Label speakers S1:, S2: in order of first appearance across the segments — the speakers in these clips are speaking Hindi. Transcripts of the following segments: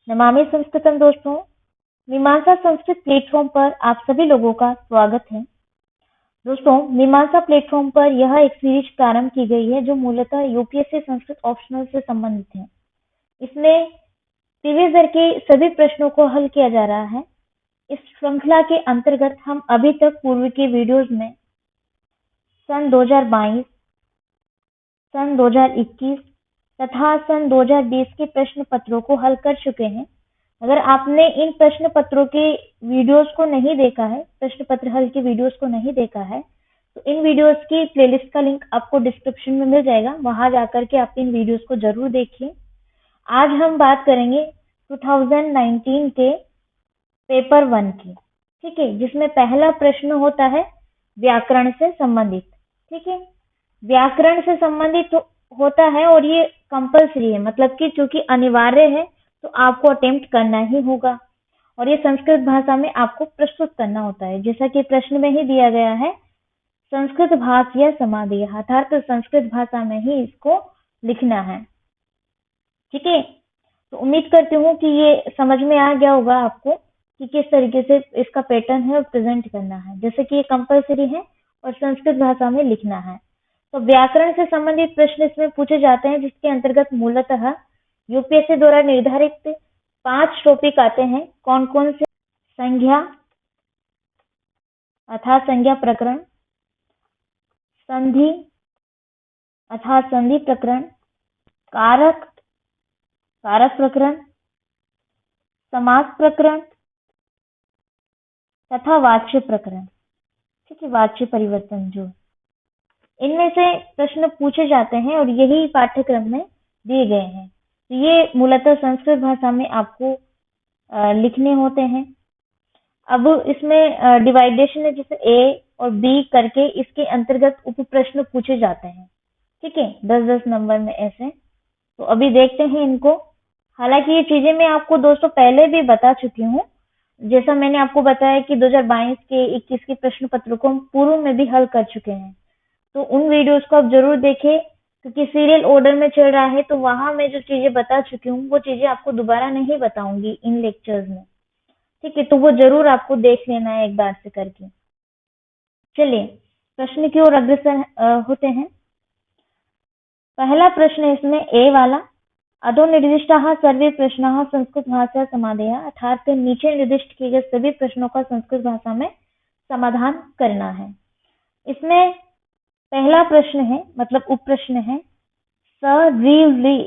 S1: नमामि संस्कृतम दोस्तों, मीमांसा संस्कृत प्लेटफॉर्म पर आप सभी लोगों का स्वागत है। दोस्तों, मीमांसा प्लेटफॉर्म पर यह एक सीरीज प्रारंभ की गई है जो मूलतः यूपीएससी संस्कृत ऑप्शनल से संबंधित है। इसमें प्रीवियस ईयर के सभी प्रश्नों को हल किया जा रहा है। इस श्रृंखला के अंतर्गत हम अभी तक पूर्व के वीडियोज में सन 2022, सन 2021 तथा सन 2020 के प्रश्न पत्रों को हल कर चुके हैं। अगर आपने इन प्रश्न पत्रों के वीडियोस को नहीं देखा है, प्रश्न पत्र हल के वीडियोस को नहीं देखा है, तो इन वीडियोस की प्लेलिस्ट का लिंक आपको डिस्क्रिप्शन में मिल जाएगा। वहां जाकर के आप इन वीडियोस को जरूर देखिए। आज हम बात करेंगे 2019 के पेपर 1 की, ठीक है, जिसमें पहला प्रश्न होता है व्याकरण से संबंधित। ठीक है, व्याकरण से संबंधित होता है और ये कंपलसरी है, मतलब कि चूंकि अनिवार्य है तो आपको अटेम्प्ट करना ही होगा और ये संस्कृत भाषा में आपको प्रस्तुत करना होता है, जैसा कि प्रश्न में ही दिया गया है, संस्कृत भाषा समाधि, अर्थात संस्कृत भाषा में ही इसको लिखना है। ठीक है, तो उम्मीद करती हूँ कि ये समझ में आ गया होगा आपको कि किस तरीके से इसका पैटर्न है और प्रेजेंट करना है। जैसे कि ये कंपलसरी है और संस्कृत भाषा में लिखना है। तो व्याकरण से संबंधित प्रश्न इसमें पूछे जाते हैं, जिसके अंतर्गत मूलतः यूपीएससी द्वारा निर्धारित 5 टॉपिक आते हैं। कौन कौन से? संज्ञा अर्थात संज्ञा प्रकरण, संधि अर्थात संधि प्रकरण, कारक कारक प्रकरण, समास प्रकरण तथा वाच्य प्रकरण। ठीक है, वाच्य परिवर्तन जो इनमें से प्रश्न पूछे जाते हैं और यही पाठ्यक्रम में दिए गए हैं। तो ये मूलतः संस्कृत भाषा में आपको लिखने होते हैं। अब इसमें डिवाइडेशन है, जैसे ए और बी करके इसके अंतर्गत उप प्रश्न पूछे जाते हैं। ठीक है, 10-10 नंबर में ऐसे। तो अभी देखते हैं इनको। हालांकि ये चीजें मैं आपको दोस्तों पहले भी बता चुकी हूँ। जैसा मैंने आपको बताया कि 2022 के 21 के प्रश्न पत्र को हम पूर्व में भी हल कर चुके हैं, तो उन वीडियोस को आप जरूर देखें, क्योंकि सीरियल ऑर्डर में चल रहा है। तो वहां मैं जो चीजें बता चुकी हूँ वो चीजें आपको दोबारा नहीं बताऊंगी इन लेक्चर्स में। ठीक है, तो वो जरूर आपको देख लेना है एक बार से करके। चलिए प्रश्न की ओर अग्रसर होते हैं। पहला प्रश्न है इसमें ए वाला, अधो निर्दिष्टाः सर्वे प्रश्नाः संस्कृत भाषा समाधेय, अर्थात नीचे निर्दिष्ट किए गए सभी प्रश्नों का संस्कृत भाषा में समाधान करना है। इसमें पहला प्रश्न है, मतलब उप प्रश्न है, स री री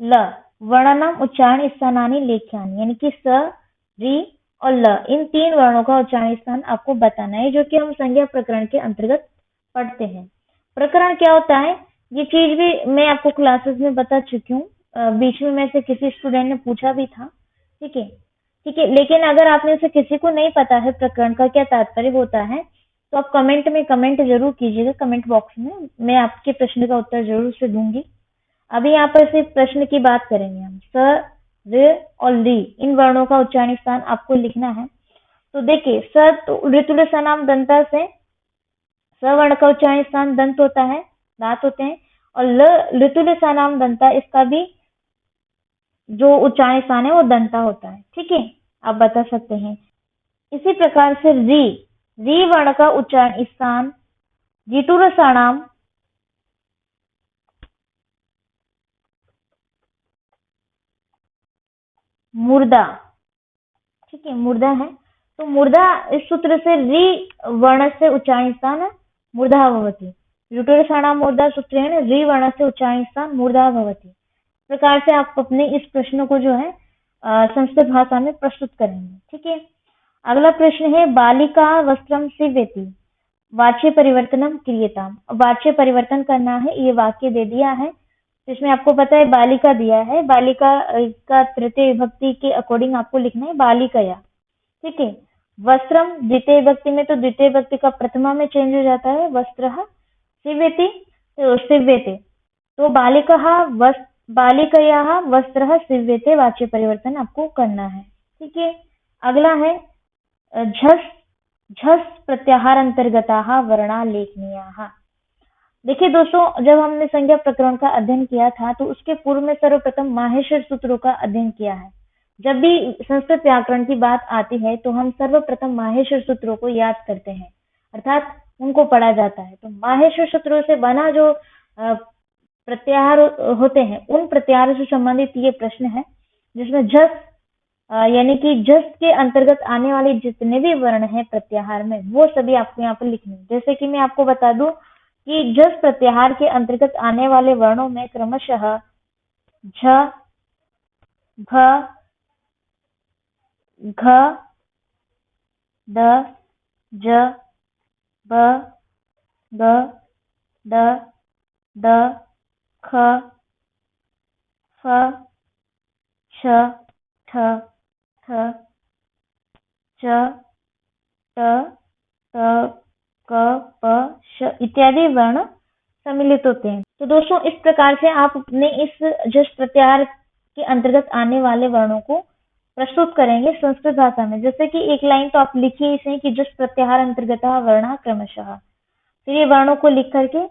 S1: ल वर्णनम उच्चारण स्थानानि लेख्यानि, यानी कि स री और ल इन 3 वर्णों का उच्चारण स्थान आपको बताना है, जो कि हम संज्ञा प्रकरण के अंतर्गत पढ़ते हैं। प्रकरण क्या होता है ये चीज भी मैं आपको क्लासेस में बता चुकी हूँ। बीच में से किसी स्टूडेंट ने पूछा भी था। ठीक है, ठीक है, लेकिन अगर आपने से किसी को नहीं पता है प्रकरण का क्या तात्पर्य होता है, तो आप कमेंट में कमेंट जरूर कीजिएगा, कमेंट बॉक्स में। मैं आपके प्रश्न का उत्तर जरूर से दूंगी। अभी यहाँ पर सिर्फ प्रश्न की बात करेंगे हम। स र और ली इन वर्णों का उच्चारण स्थान आपको लिखना है। तो देखिए, स तो ऋतुल सनाम दंता से स वर्ण का उच्चारण स्थान दंत होता है, दांत होते हैं, और ल ऋतुल सनाम दंता, इसका भी जो उच्चारण स्थान है वो दंता होता है। ठीक है, आप बता सकते हैं। इसी प्रकार से री री वर्ण का उच्चारण स्थान जिटुरसाणाम मुर्दा। ठीक है, मुर्दा है, तो मुर्दा इस सूत्र से री वर्ण से उच्चारण स्थान मूर्धा भवति। जिटुरसाणाम मुर्दा सूत्रेण री वर्ण से उच्चारण स्थान मूर्धा भवति। प्रकार से आप अपने इस प्रश्न को जो है संस्कृत भाषा में प्रस्तुत करेंगे। ठीक है, अगला प्रश्न है, बालिका वस्त्रम सीवति वाच्य परिवर्तनम क्रियताम। वाच्य परिवर्तन करना है, ये वाक्य दे दिया है। इसमें आपको पता है बालिका दिया है, बालिका का तृतीय विभक्ति के अकॉर्डिंग आपको लिखना है बालिकया। ठीक है, वस्त्रम द्वितीय विभक्ति में, तो द्वितीय विभक्ति का प्रथमा में चेंज हो जाता है, वस्त्रः सीव्यति, तो सीव्यते, तो बालिकया वस्त्रः सीव्यते वाच्य परिवर्तन आपको करना है। ठीक है, अगला है झस झस प्रत्याहार अंतर्गताः वर्णा लेखनीयाः। देखिए दोस्तों, जब हमने संज्ञा प्रकरण का अध्ययन किया था तो उसके पूर्व में सर्वप्रथम माहेश्वर सूत्रों का अध्ययन किया है। जब भी संस्कृत व्याकरण की बात आती है तो हम सर्वप्रथम माहेश्वर सूत्रों को याद करते हैं, अर्थात उनको पढ़ा जाता है। तो माहेश्वर सूत्रों से बना जो प्रत्याहार होते हैं, उन प्रत्याहारों से संबंधित ये प्रश्न है, जिसमें जस यानी कि जस के अंतर्गत आने वाले जितने भी वर्ण हैं प्रत्याहार में, वो सभी आपको यहाँ पर लिखने हैं। जैसे कि मैं आपको बता दूं कि जस प्रत्याहार के अंतर्गत आने वाले वर्णों में क्रमशः झ, भ, घ, द, ज, ब, ग, ड, द, ख, फ, छ, ठ, थ, च, ट, त, क, प, श इत्यादि वर्ण सम्मिलित होते हैं। तो दोस्तों इस प्रकार से आप अपने इस जस प्रत्याहार के अंतर्गत आने वाले वर्णों को प्रस्तुत करेंगे संस्कृत भाषा में। जैसे कि एक लाइन तो आप लिखिए इसे कि जस प्रत्याहार अंतर्गत वर्णा क्रमशः, फिर ये वर्णों को लिख करके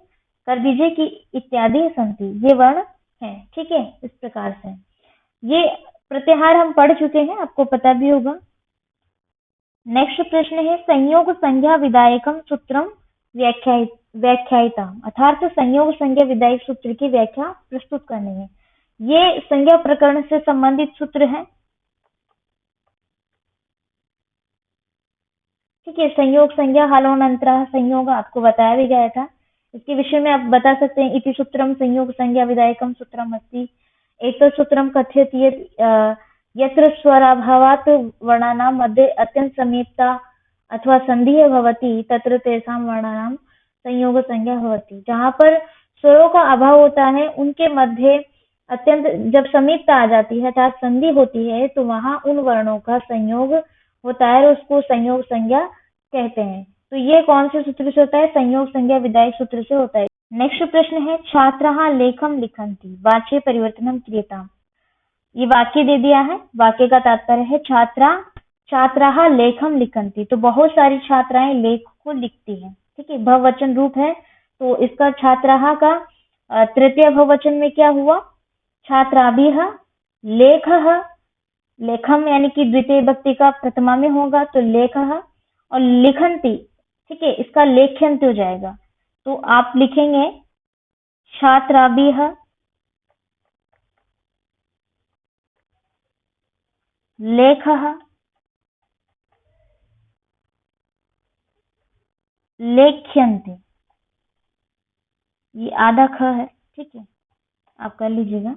S1: कर दीजिए कि इत्यादि संति, ये वर्ण हैं। ठीक है, इस प्रकार से ये प्रत्याहार हम पढ़ चुके हैं, आपको पता भी होगा। नेक्स्ट प्रश्न है संयोग संज्ञा विधायकम सूत्रम व्याख्यायिता, अर्थात संयोग संज्ञा विधायक सूत्र की व्याख्या प्रस्तुत करनी है। ये संज्ञा प्रकरण से संबंधित सूत्र है। ठीक है, संयोग संज्ञा हलोनंतरा संयोग आपको बताया भी गया था। इसके विषय में आप बता सकते हैं इति सूत्रम संयोग संज्ञा विधायकम सूत्रम अस्ति, एतत् सूत्रम कथयति यत्र स्वराभावात् वर्णानां मध्ये अत्यंत समीपता अथवा संधिः भवति तत्र तेषां वर्णानां संयोग संज्ञा भवति। जहाँ पर स्वरों का अभाव होता है उनके मध्य अत्यंत जब समीपता आ जाती है अर्थात संधि होती है तो वहां उन वर्णों का संयोग होता है और उसको संयोग संज्ञा कहते हैं। तो ये कौन से सूत्र से होता है? संयोग संज्ञा विधायक सूत्र से होता है। नेक्स्ट प्रश्न है छात्राः लेखम लिखन्ति वाच्य परिवर्तनम क्रियताम्। ये वाक्य दे दिया है, वाक्य का तात्पर्य है छात्राः लेखम लिखन्ति, तो बहुत सारी छात्राएं लेख को लिखती हैं। ठीक है, बहुवचन रूप है तो इसका छात्राः का तृतीय बहुवचन में क्या हुआ? छात्राभिः लेखः, लेखम यानी कि द्वितीय विभक्ति का प्रथमा में होगा तो लेखः, और लिखन्ति, ठीक है, इसका लेख्यंत हो जाएगा तो आप लिखेंगे छात्राभिः लेखः लेख्यन्ते, ये आधा ख है। ठीक है, आप कर लीजिएगा।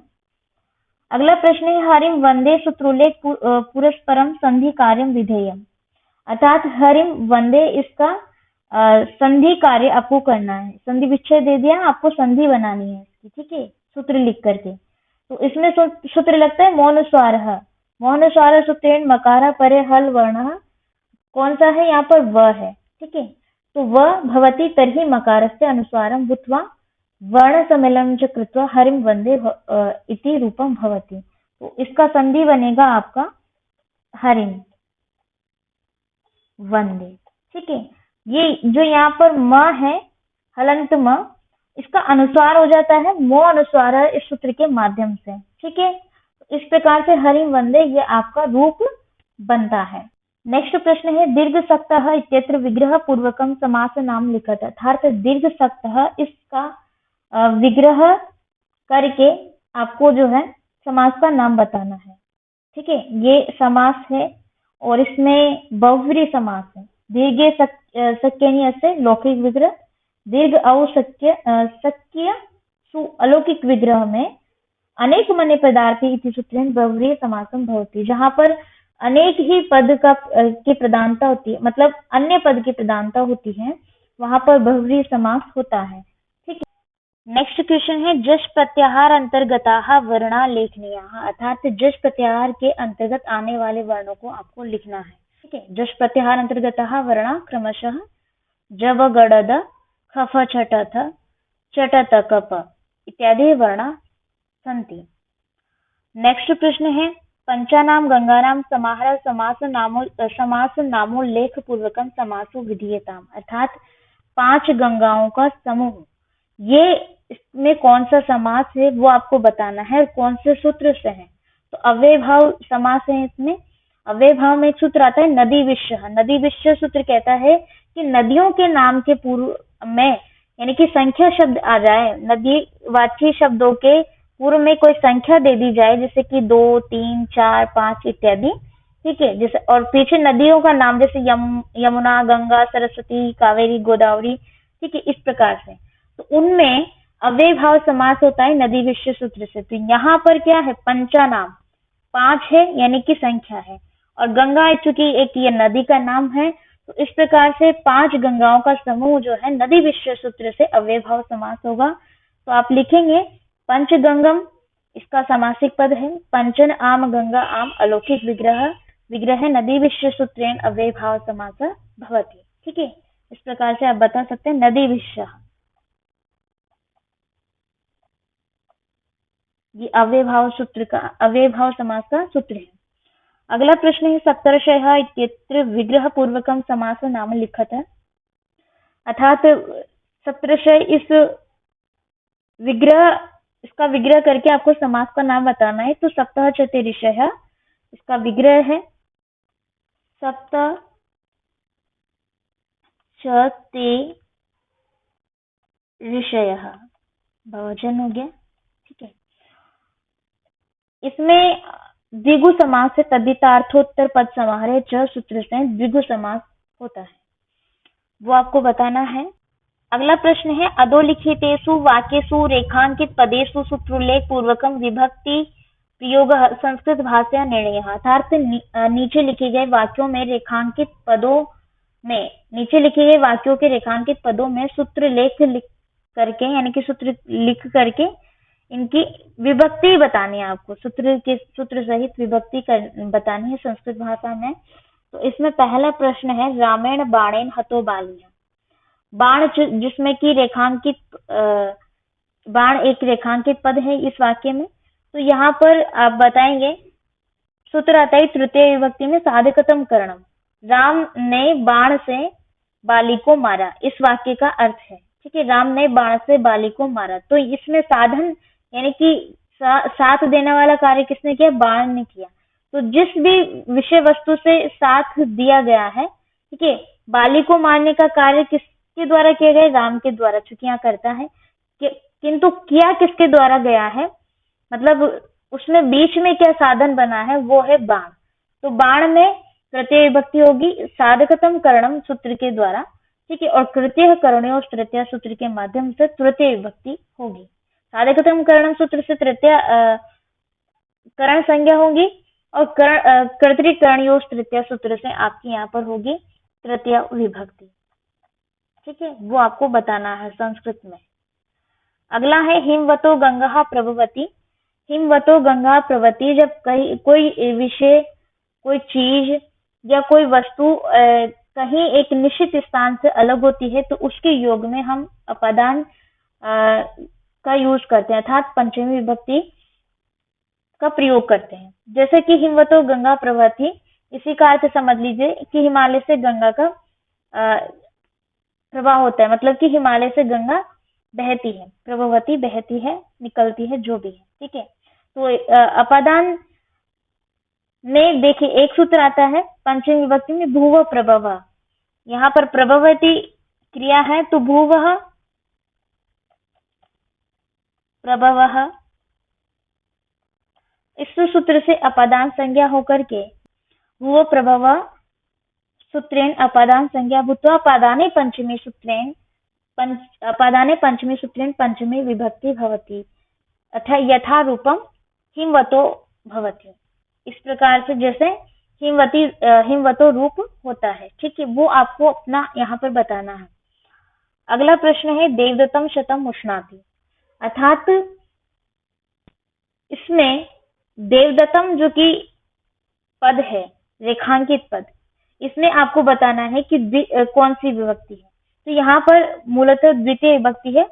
S1: अगला प्रश्न है हरिम वंदे सूत्रोल्लेख पुरस्परम संधि कार्यम विधेयम, अर्थात हरिम वंदे इसका संधि कार्य आपको करना है। संधि विच्छेद दे दिया, आपको संधि बनानी है इसकी। ठीक है, सूत्र लिख करके तो इसमें सूत्र लगता है मौनुस्वारः, मौनुस्वार सूत्रेण मकार परे हल वर्ण कौन सा है? यहाँ पर व है। ठीक है, तो व भवति तर्हि मकारस्य अनुस्वारं भूत्वा वर्ण सम्मेलनं च कृत्वा हरिम वंदे इति रूपम भवति। तो इसका संधि बनेगा आपका हरिम वंदे। ठीक है, ये जो यहाँ पर म है हलंत म, इसका अनुस्वार हो जाता है मो अनुस्वार इस सूत्र के माध्यम से। ठीक है, इस प्रकार से हरिम वंदे ये आपका रूप बनता है। नेक्स्ट प्रश्न है दीर्घ सक्तः इत्यत्र विग्रह पूर्वकम समास नाम लिखत, अर्थात दीर्घ सक्तः इसका विग्रह करके आपको जो है समास का नाम बताना है। ठीक है, ये समास है और इसमें बहुव्रीहि समास है। दीर्घे शक्यनीय से लौकिक विग्रह, दीर्घ औ शक्य सु अलौकिक विग्रह में अनेक मने पदार्थी इति सूत्रेण बहुव्रीहि समासम भवति। जहाँ पर अनेक ही पद का की प्रधानता होती है, मतलब अन्य पद की प्रधानता होती है, वहां पर बहुव्रीहि समास होता है। ठीक है, नेक्स्ट क्वेश्चन है जश प्रत्याहार अंतर्गताः वर्णा लेखनीयाः, अर्थात जश प्रत्याहार के अंतर्गत आने वाले वर्णों को आपको लिखना है। ठीक है, जश प्रत्याहार अंतर्गताः वर्णा क्रमशः जब गड़द खफ छटथ चटत कप इत्यादि वर्णा सन्ति। नेक्स्ट प्रश्न है पंचानाम गंगानाम समाहार समास नामोल्लेख पूर्वकम समासो विधीयताम, अर्थात 5 गंगाओं का समूह, ये इसमें कौन सा समास है वो आपको बताना है और कौन से सूत्र से है। तो अव्यय भाव समास है इसमें। अव्यय भाव में एक सूत्र आता है नदी विश्य। नदी विश्य सूत्र कहता है कि नदियों के नाम के पूर्व में यानी कि संख्या शब्द आ जाए, नदी वाची शब्दों के पूर्व में कोई संख्या दे दी जाए, जैसे कि 2, 3, 4, 5 इत्यादि, ठीक है। जैसे और पीछे नदियों का नाम जैसे यमुना, गंगा, सरस्वती, कावेरी, गोदावरी, ठीक है, इस प्रकार से। तो उनमें अव्यय भाव समास होता है नदी विश्य सूत्र से। तो यहाँ पर क्या है, पंचा नाम 5 है यानी कि संख्या है, और गंगा चूंकि एक ये नदी का नाम है, तो इस प्रकार से 5 गंगाओं का समूह जो है नदी विश्य सूत्र से अव्यय भाव समास होगा। तो आप लिखेंगे पंचगंगम, इसका समासिक पद है। पंचन आम गंगा आम अलौकिक विग्रह, विग्रह नदी विश्य सूत्रेण अव्यय भाव समास भवति, ठीक है। इस प्रकार से आप बता सकते हैं नदी विश्य, ये अव्यय भाव सूत्र का, अव्यय भाव समास का सूत्र है। अगला प्रश्न है सप्तर्षयः इत्यत्र विग्रह पूर्वकम समास नाम लिखत है, अर्थात सप्तर्षय इस विग्रह, इसका विग्रह करके आपको समास का नाम बताना है। तो सप्तः चते ऋषयः इसका विग्रह है, सप्त चते ऋषयः, बहुवचन हो गया, ठीक है। इसमें द्विगु समास है, तद्धितार्थोत्तर पद समाहारे च सूत्र से द्विगु समास होता है, वो आपको बताना है। अगला प्रश्न है अधोलिखितेषु वाक्येषु रेखांकित पदेषु सूत्रोल्लेख पूर्वकम विभक्ति प्रयोग संस्कृत भाषा निर्णय, अर्थात नीचे लिखे गए वाक्यों में रेखांकित पदों में, नीचे लिखे गए वाक्यों के रेखांकित पदों में सूत्र लेख लिख करके यानी कि सूत्र लिख करके इनकी विभक्ति बतानी है आपको, सूत्र सहित विभक्ति बतानी है संस्कृत भाषा में। तो इसमें पहला प्रश्न है रामेण बाणेन हतो बालिः, बाण जिसमें कि रेखांकित बाण एक रेखांकित पद है इस वाक्य में। तो यहाँ पर आप बताएंगे सूत्र आता है तृतीय विभक्ति में साधकतम करणम, राम ने बाण से बाली को मारा, इस वाक्य का अर्थ है, ठीक है। राम ने बाण से बाली को मारा, तो इसमें साधन यानी कि साथ देने वाला कार्य किसने किया, बाण ने किया। तो जिस भी विषय वस्तु से साथ दिया गया है, ठीक है, बाली को मारने का कार्य किसके द्वारा किया गया, राम के द्वारा, चूंकि यहाँ करता है किंतु किया किसके द्वारा गया है, मतलब उसमें बीच में क्या साधन बना है, वो है बाण। तो बाण में तृतीय विभक्ति होगी साधकतम करणम सूत्र के द्वारा, ठीक है, और कृत्य करणयोः तृतीय सूत्र के माध्यम से तृतीय विभक्ति होगी। साधकतम करणम सूत्र से तृतीय करण संज्ञा होगी, और कर्तृकरणयोः तृतीय सूत्र से आपकी यहाँ पर होगी तृतीय विभक्ति, ठीक है, वो आपको बताना है संस्कृत में। अगला है हिमवतो गंगा प्रभवती। हिमवतो गंगा प्रभवती, जब कोई विषय, कोई चीज या कोई वस्तु कहीं एक निश्चित स्थान से अलग होती है, तो उसके योग में हम अपादान का यूज करते हैं, अर्थात पंचमी विभक्ति का प्रयोग करते हैं। जैसे कि हिमवतो गंगा प्रभवती, इसी का अर्थ समझ लीजिए कि हिमालय से गंगा का प्रवाह होता है, मतलब कि हिमालय से गंगा बहती है, प्रभवती बहती है, निकलती है, जो भी है, ठीक है। तो अपादान में देखिए एक सूत्र आता है पंचमी विभक्ति में भूव प्रभव, यहाँ पर प्रभवती क्रिया है, तो भूवः प्रभवः, इस सूत्र से अपादान संज्ञा होकर के भूव प्रभव सूत्रेण अपादान संज्ञा भूत्वा अपादाने पंचमी सूत्रेण अपादाने पंचमी सूत्रेण पंचमी विभक्ति भवति, अर्थात यथा रूपम हिमवतो भवति, इस प्रकार से जैसे हिमवतो रूप होता है, ठीक है, वो आपको अपना यहाँ पर बताना है। अगला प्रश्न है देवदत्तम शतम उष्णाति, अर्थात इसमें देवदत्तम जो कि पद है रेखांकित पद, इसमें आपको बताना है कि कौन सी विभक्ति है। तो यहाँ पर मूलतः द्वितीय विभक्ति है।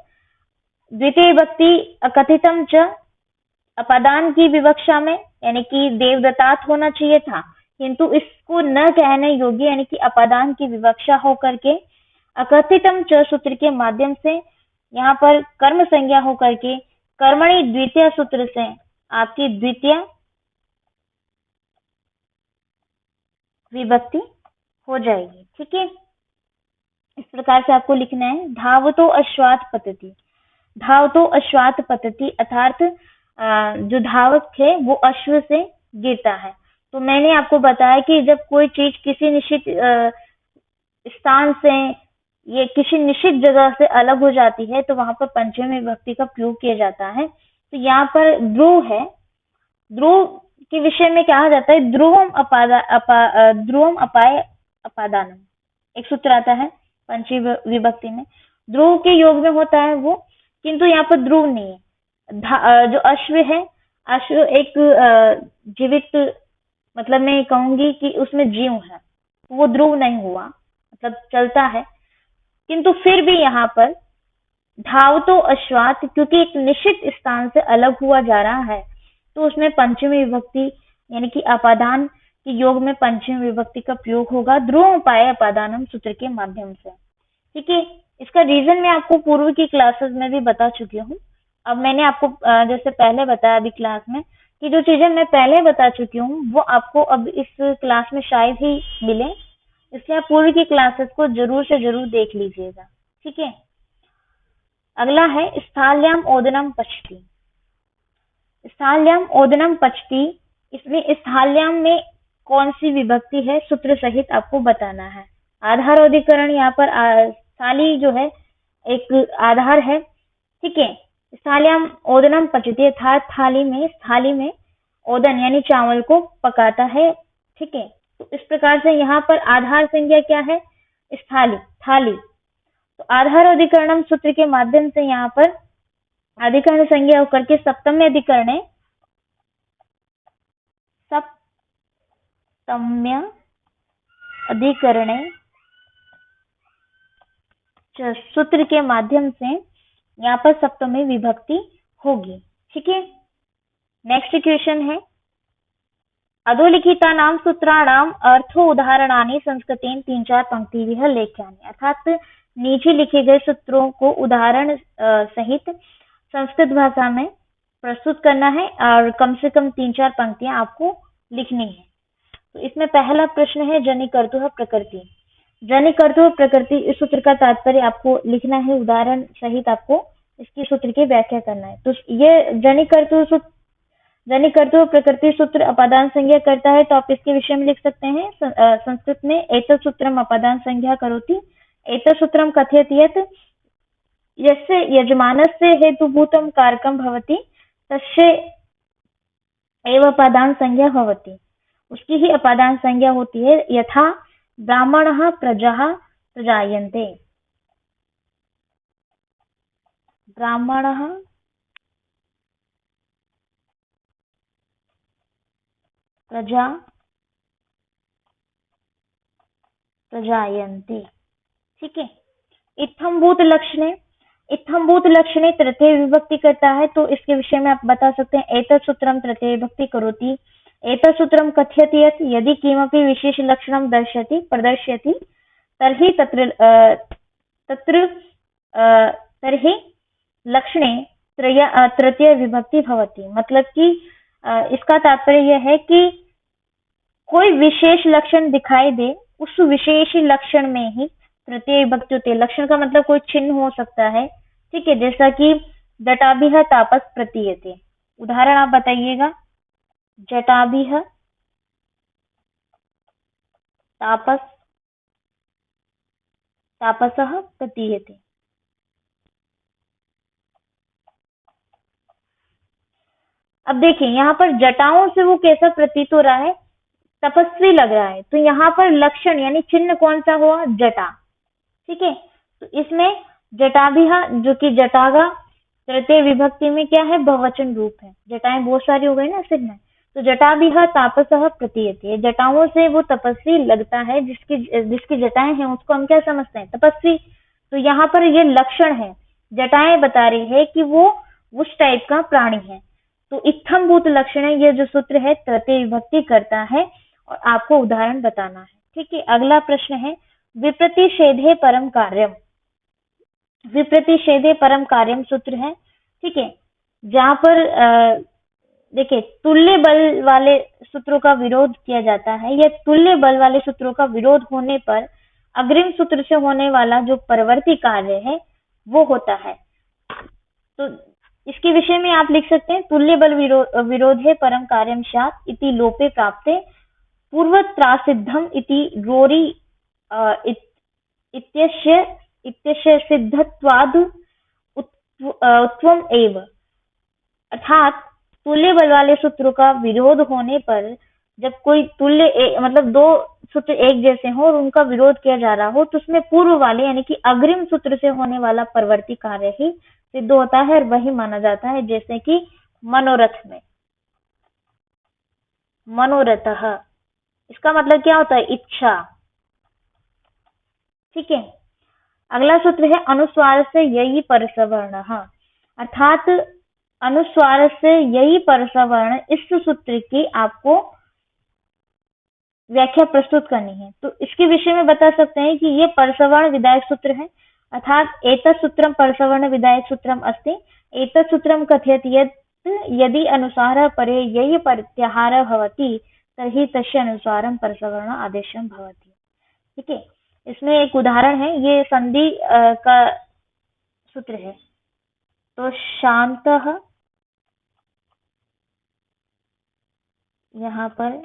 S1: द्वितीय विभक्ति अकथितम च, अपादान की विवक्षा में, यानी कि देवदत्तात होना चाहिए था, किंतु इसको न कहने योग्य यानी कि अपादान की विवक्षा होकर के अकथितम च सूत्र के माध्यम से यहाँ पर कर्म संज्ञा होकर के कर्मणि द्वितीय सूत्र से आपकी द्वितीय विभक्ति हो जाएगी। ठीक है, इस प्रकार से आपको लिखना है धावतो अश्वात पतति। धावतो अश्वात पतति अर्थात जो धावक है वो अश्व से गिरता है। तो मैंने आपको बताया कि जब कोई चीज किसी निश्चित स्थान से ये किसी निश्चित जगह से अलग हो जाती है तो वहां पर पंचमी विभक्ति का प्रयोग किया जाता है। तो यहाँ पर ध्रुव है, ध्रुव के विषय में कहा जाता है ध्रुवम ध्रुवम अपाय अपादानम, एक सूत्र आता है पंचमी विभक्ति में, ध्रुव के योग में होता है वो, किंतु यहाँ पर ध्रुव नहीं है। जो अश्व है, अश्व एक जीवित, मतलब मैं कहूंगी कि उसमें जीव है, वो ध्रुव नहीं हुआ, मतलब चलता है, किंतु फिर भी यहाँ पर धावतो अश्वात, क्योंकि एक निश्चित स्थान से अलग हुआ जा रहा है तो उसमें पंचमी विभक्ति यानी कि अपादान के योग में पंचमी विभक्ति का प्रयोग होगा ध्रुव पाए अपादानम सूत्र के माध्यम से। ठीक है, इसका रीजन मैं आपको पूर्व की क्लासेस में भी बता चुकी हूँ। अब मैंने आपको जैसे पहले बताया अभी क्लास में कि जो चीजें मैं पहले बता चुकी हूँ वो आपको अब इस क्लास में शायद ही मिले, इसलिए आप पूर्व की क्लासेस को जरूर से जरूर देख लीजिएगा। ठीक है, अगला है स्थाल्याम ओदनम पचती। स्थाल्याम ओदनम पचती, इसमें स्थाल्याम में कौन सी विभक्ति है सूत्र सहित आपको बताना है। आधार अधिकरण यहाँ पर स्थाली जो है एक आधार है। ठीक है, स्थाल्याम ओदनम पचती अर्थात थाली में ओदन यानी चावल को पकाता है। ठीक है, तो इस प्रकार से यहाँ पर आधार संज्ञा क्या है, स्थाली, थाली। तो आधार अधिकरणम सूत्र के माध्यम से यहाँ पर अधिकरण संज्ञा होकर के सप्तम्य अधिकरण है, सप्तम्य अधिकरणे सूत्र के माध्यम से यहाँ पर सप्तमी विभक्ति होगी। ठीक है, नेक्स्ट क्वेश्चन है अधोलिखिता नाम सूत्राणाम अर्थो उदाहरणानि संस्कृतेन 3-4 पंक्तिभिः लेख्यानि, अर्थात नीचे लिखे गए सूत्रों को उदाहरण सहित संस्कृत भाषा में प्रस्तुत करना है और कम से कम 3-4 पंक्तियां आपको लिखनी है। तो इसमें पहला प्रश्न है जनिकर्तुः प्रकृति। जनिकर्तुः प्रकृति, इस सूत्र का तात्पर्य आपको लिखना है, उदाहरण सहित आपको इसकी सूत्र की व्याख्या करना है। तो ये जनिकर्तुः प्रकृति सूत्र अपादान संज्ञा करता है, तो आप इसके विषय में लिख सकते हैं संस्कृत में एतत् सूत्रम अपादान संज्ञा करोति, एतत् सूत्रम कथयति यत् यस्य यजमानस्य हेतुभूतं कारकं भवति तस्य एव अपादान संज्ञा भवति, उसकी ही अपादान संज्ञा होती है। यथा ब्राह्मणः प्रजाः प्रजायन्ते, ब्राह्मणः प्रजा प्रजायन्ते। ठीक है, इत्थम्भूत लक्षणे, इत्थम्भूत लक्षणे तृतीय विभक्ति करता है, तो इसके विषय में आप बता सकते हैं एतत् सूत्रम तृतीय विभक्ति करोति, एतत् सूत्रम कथयति यत् यदि किमपि विशेष लक्षणं प्रदर्शयति तर्हि तर्हि लक्षणे तृतीय विभक्ति भवति। मतलब कि इसका तात्पर्य यह है कि कोई विशेष लक्षण दिखाई दे, उस विशेष लक्षण में ही तृतीय विभक्ति होती है। लक्षण का मतलब कोई चिन्ह हो सकता है। ठीक है, जैसा कि जटाभिः तापस प्रतीयते, उदाहरण आप बताइएगा। जटाभिः तापस तापसः प्रतीयते। अब देखिए यहाँ पर जटाओं से वो कैसा प्रतीत हो रहा है, तपस्वी लग रहा है, तो यहाँ पर लक्षण यानी चिन्ह कौन सा हुआ, जटा। ठीक है, तो इसमें जटाभिः जो कि जटा का तृतीय विभक्ति में क्या है, बहुवचन रूप है, जटाएं बहुत सारी हो गई ना सिर में, तो जटाभिः तापसः प्रतीयते, जटाओं से वो तपस्वी लगता है, जिसकी जटाएं हैं उसको हम क्या समझते हैं, तपस्वी। तो यहाँ पर ये लक्षण है, जटाएं बता रही है कि वो उस टाइप का प्राणी है। तो इत्थम्भूत लक्षण है, ये जो सूत्र है तृतीय विभक्ति करता है और आपको उदाहरण बताना है। ठीक है, अगला प्रश्न है विप्रतिषेधे परम कार्यम। विप्रतिषेधे परम कार्यम सूत्र है। ठीक है, जहां पर देखिए तुल्य बल वाले सूत्रों का विरोध किया जाता है या तुल्य बल वाले सूत्रों का विरोध होने पर अग्रिम सूत्र से होने वाला जो परवर्ती कार्य है वो होता है। तो इसके विषय में आप लिख सकते हैं तुल्य बल विरोधे परम कार्यम स्यात् इति लोपे प्राप्ते पूर्वत्रासिद्धम इति रोरी इत्यस्य सिद्धत्वाद् उत्वम एव। अर्थात तुल्य बल वाले सूत्रों का विरोध होने पर जब कोई मतलब दो सूत्र एक जैसे हो और उनका विरोध किया जा रहा हो तो उसमें पूर्व वाले यानी कि अग्रिम सूत्र से होने वाला परवर्ती कार्य ही सिद्ध होता है और वही माना जाता है। जैसे कि मनोरथ में मनोरथः, इसका मतलब क्या होता है? इच्छा। ठीक है। अगला सूत्र है अनुस्वार से यही परसवर्ण, अर्थात अनुस्वार से यही परसवर्ण, इस सूत्र की आपको व्याख्या प्रस्तुत करनी है। तो इसके विषय में बता सकते हैं कि ये परसवर्ण विधायक सूत्र है, अर्थात एतत् सूत्रम परसवर्ण विधायक सूत्रम अस्ति। एतत् सूत्रम कथयति यत् यदि अनुसारः परे यही प्रत्याहारः भवति तर्हि तस्य अनुसारं परसवर्ण आदेशं भवति। ठीक है। इसमें एक उदाहरण है, ये संधि का सूत्र है। तो शांतः, यहाँ पर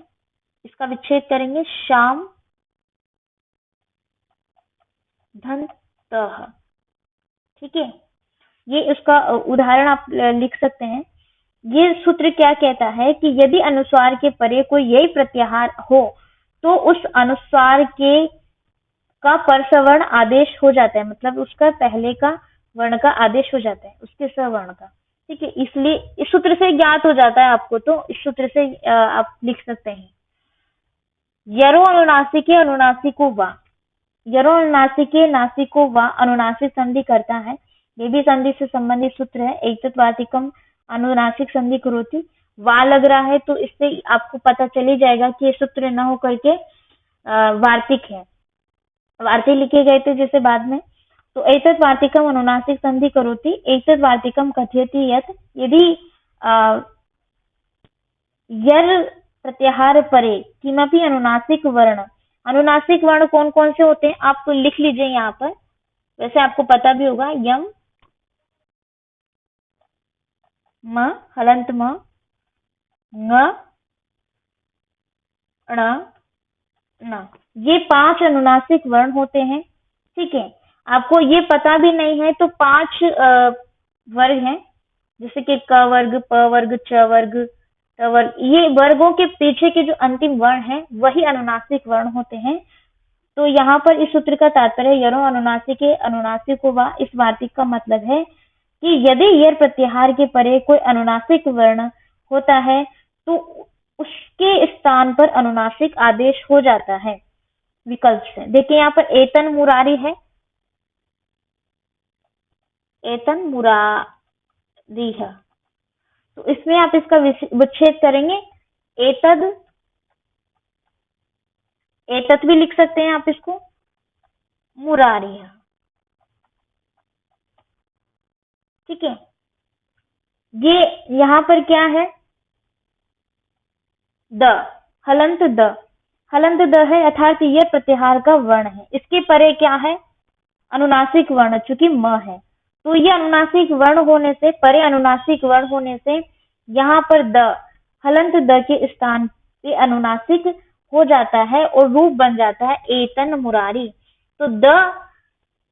S1: इसका विच्छेद करेंगे, शाम धनतः। ठीक है। ये इसका उदाहरण आप लिख सकते हैं। ये सूत्र क्या कहता है कि यदि अनुस्वार के परे कोई यही प्रत्याहार हो तो उस अनुस्वार के का परसवर्ण आदेश हो जाता है, मतलब उसका पहले का वर्ण का आदेश हो जाता है उसके सवर्ण का। ठीक है। इसलिए इस सूत्र से ज्ञात हो जाता है आपको, तो इस सूत्र से आप लिख सकते हैं यरो अनुनासिके अनुनासिको वा। यरो अनुनासिके नासिको वा अनुनासिक संधि करता है, ये भी संधि से संबंधित सूत्र है। एतत् वार्तिकम अनुनासिक संधि करोति, वा लग रहा है तो इससे आपको पता चल ही जाएगा कि ये सूत्र न होकर के वार्तिक है, वार्तिक लिखे गए थे जैसे बाद में। तो एतत् वार्तिकम अनुनासिक संधि करोति, एतत् वार्तिकम कथयति यत् यदि यर प्रत्याहार परे किमपि अनुनासिक वर्ण, अनुनासिक वर्ण कौन कौन से होते हैं आप लिख लीजिए यहाँ पर, वैसे आपको पता भी होगा। यम, म, हलंत म, ङ, ण, न, ये 5 अनुनासिक वर्ण होते हैं। ठीक है। आपको ये पता भी नहीं है तो 5 वर्ग हैं, जैसे कि क वर्ग, प वर्ग, च वर्ग, त वर्ग। ये वर्गों के पीछे के जो अंतिम वर्ण हैं वही अनुनासिक वर्ण होते हैं। तो यहाँ पर इस सूत्र का तात्पर्य यरो अनुनासिके अनुनासिको वा, इस वार्तिक का मतलब है कि यदि यर प्रत्याहार के परे कोई अनुनासिक वर्ण होता है तो उसके स्थान पर अनुनासिक आदेश हो जाता है विकल्प से। देखिए यहाँ पर एतन मुरारी है, एतन मुरारी है, तो इसमें आप इसका विच्छेद करेंगे, एतद, एतत भी लिख सकते हैं आप इसको, मुरारी है। ठीक है। ये यहाँ पर क्या है? द, हलंत द, हलंत द है, अर्थात यह प्रत्याहार का वर्ण है। इसके परे क्या है? अनुनासिक वर्ण, चूंकि म है तो ये अनुनासिक वर्ण होने से, परे अनुनासिक वर्ण होने से यहाँ पर द, हलंत द के स्थान पे अनुनासिक हो जाता है और रूप बन जाता है एतन मुरारी। तो द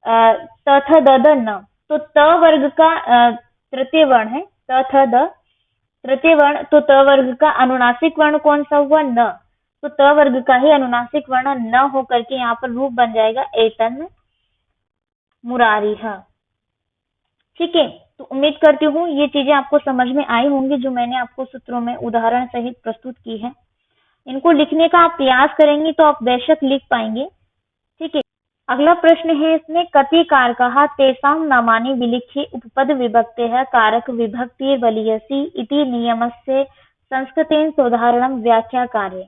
S1: तथा द न, तो त वर्ग का तृतीय वर्ण है, तथा द तृतीय वर्ण, तो त वर्ग का अनुनासिक वर्ण कौन सा हुआ? न, तो त वर्ग का ही अनुनासिक वर्ण न होकर के यहाँ पर रूप बन जाएगा एतन मुरारी। ठीक है। तो उम्मीद करती हूँ ये चीजें आपको समझ में आई होंगी जो मैंने आपको सूत्रों में उदाहरण सहित प्रस्तुत की है। इनको लिखने का आप प्रयास करेंगे तो आप बेशक लिख पाएंगे। ठीक है। अगला प्रश्न है इसमें, कति कारकाः तेषां नामानि विलिख्य उपपद विभक्तेः कारक विभक्ति बलीयसी इति नियमस्य संस्कृतेन सोदाहरणं व्याख्या कार्य।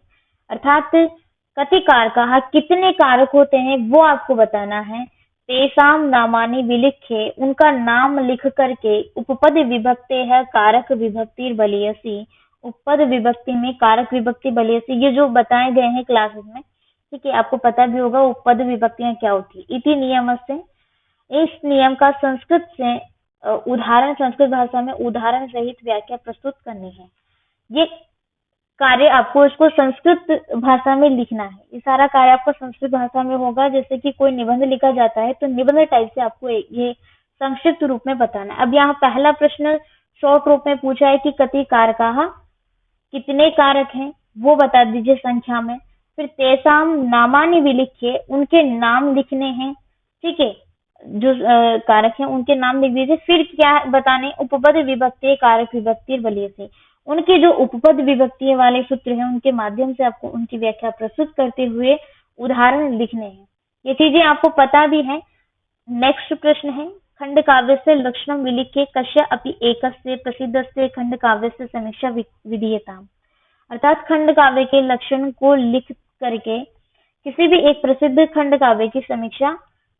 S1: अर्थात कति कारकाः, कितने कारक होते हैं वो आपको बताना है। तेषां नामानि विलिख्य, उनका नाम लिख करके, उपपद विभक्तेः कारक विभक्ति बलीयसी, उपपद विभक्ति में कारक विभक्ति बलिए से, ये जो बताए गए हैं क्लासेस में, ठीक है, आपको पता भी होगा उपपद विभक्तियां क्या होती है। इति नियम से, इस नियम का संस्कृत से उदाहरण, संस्कृत भाषा में उदाहरण सहित व्याख्या प्रस्तुत करनी है। ये कार्य आपको इसको संस्कृत भाषा में लिखना है। ये सारा कार्य आपको संस्कृत भाषा में होगा। जैसे कि कोई निबंध लिखा जाता है तो निबंध टाइप से आपको ये संक्षिप्त रूप में बताना है। अब यहाँ पहला प्रश्न शॉर्ट रूप में पूछा है कि कति कारकाः, कितने कारक हैं वो बता दीजिए संख्या में। फिर तेषां नामानि विलिख्य, उनके नाम लिखने हैं, ठीक है, जो कारक हैं उनके नाम लिख दीजिए। फिर क्या बताने, उपपद विभक्ति कारक विभक्ति बलिए से, उनके जो उपपद विभक्ति वाले सूत्र हैं उनके माध्यम से आपको उनकी व्याख्या प्रस्तुत करते हुए उदाहरण लिखने हैं। ये चीजें आपको पता भी है। नेक्स्ट प्रश्न है, खंड काव्य से लक्षणम विलिख्य कस्य अपि एकस्य प्रसिद्धस्य खंड काव्य से समीक्षा विधीयताम्। अर्थात खंड काव्य के लक्षण को लिख करके किसी भी एक प्रसिद्ध खंड काव्य की समीक्षा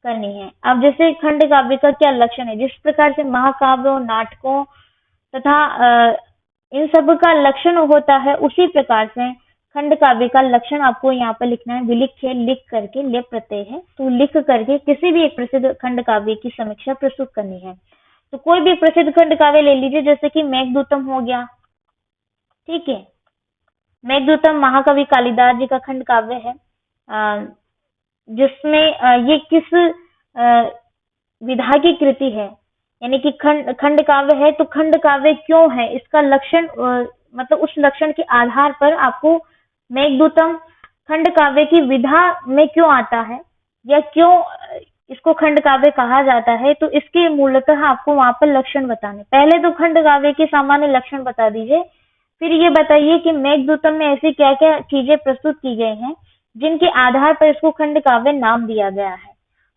S1: करनी है। अब जैसे खंड काव्य का क्या लक्षण है, जिस प्रकार से महाकाव्यों, नाटकों तथा इन सब का लक्षण होता है, उसी प्रकार से खंड काव्य का लक्षण आपको यहाँ पर लिखना है। विलिख्य, लिख करके, ले प्रत्यय है तो लिख करके किसी भी एक प्रसिद्ध खंड काव्य की समीक्षा प्रस्तुत करनी है। तो कोई भी प्रसिद्ध खंड काव्य ले लीजिए, जैसे कि मेघदूतम हो गया, ठीक है। मेघदूतम महाकवि कालिदास जी का खंड काव्य है, जिसमें ये किस विधा की कृति है, यानी कि खंड काव्य है। तो खंड काव्य क्यों है, इसका लक्षण, मतलब उस लक्षण के आधार पर आपको मेघदूतम खंड काव्य की विधा में क्यों आता है या क्यों इसको खंड काव्य कहा जाता है, तो इसके मूलतः आपको वहां पर लक्षण बताने। पहले तो खंड काव्य के सामान्य लक्षण बता दीजिए, फिर ये बताइए कि मेघदूतम में ऐसी क्या क्या चीजें प्रस्तुत की गई हैं जिनके आधार पर इसको खंड काव्य नाम दिया गया है।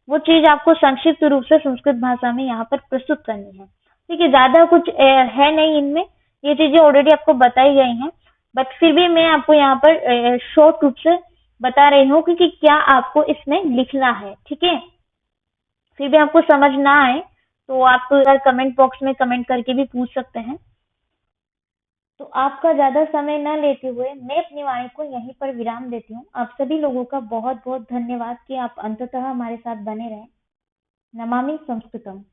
S1: वो चीज आपको संक्षिप्त रूप से संस्कृत भाषा में यहाँ पर प्रस्तुत करनी है, ठीक है। ज्यादा कुछ है नहीं इनमें, ये चीजें ऑलरेडी आपको बताई गई हैं, बट फिर भी मैं आपको यहाँ पर शॉर्ट रूप से बता रही हूँ कि क्या आपको इसमें लिखना है, ठीक है। फिर भी आपको समझ ना आए तो आप अगर कमेंट बॉक्स में कमेंट करके भी पूछ सकते हैं। तो आपका ज्यादा समय न लेते हुए मैं अपनी वाणी को यहीं पर विराम देती हूँ। आप सभी लोगों का बहुत बहुत धन्यवाद कि आप अंततः हमारे साथ बने रहे। नमामि संस्कृतम।